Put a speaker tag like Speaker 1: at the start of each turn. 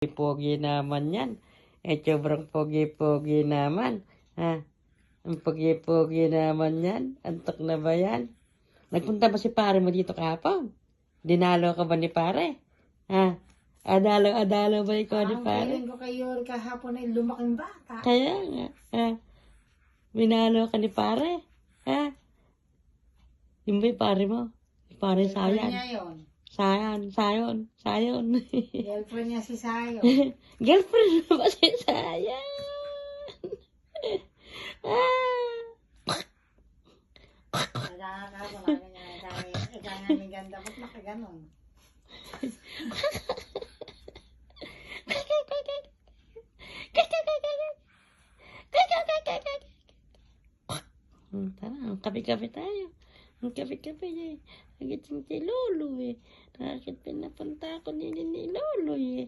Speaker 1: Pogi naman yan. Sobrang pogi-pogi naman. Ha? Ang pogi-pogi naman yan. Antok na ba yan? Nagpunta ba si pare mo dito kahapon? Dinalo ka ba ni pare? Ha? Adalo ba ikaw ni pare?
Speaker 2: Kailan ko kayo kahapon ay lumaking bata.
Speaker 1: Kaya nga. Ha? Minalo ka ni pare? Ha? Yung ba yung pare mo? Yung pare
Speaker 2: Girlfriend
Speaker 1: Sayan.
Speaker 2: niya yun.
Speaker 1: Sayon.
Speaker 2: Girlfriend niya si Sayo.
Speaker 1: Girlfriend mo ba si Sayan?
Speaker 2: Nakakakawa na niya. Ikaw nga ni ganda. Ba't nakaganon?
Speaker 1: Tara, kape-kape tayo. Ang kape-kape eh. Agad si Lolo eh. Bakit pinapunta ako ni Lolo eh.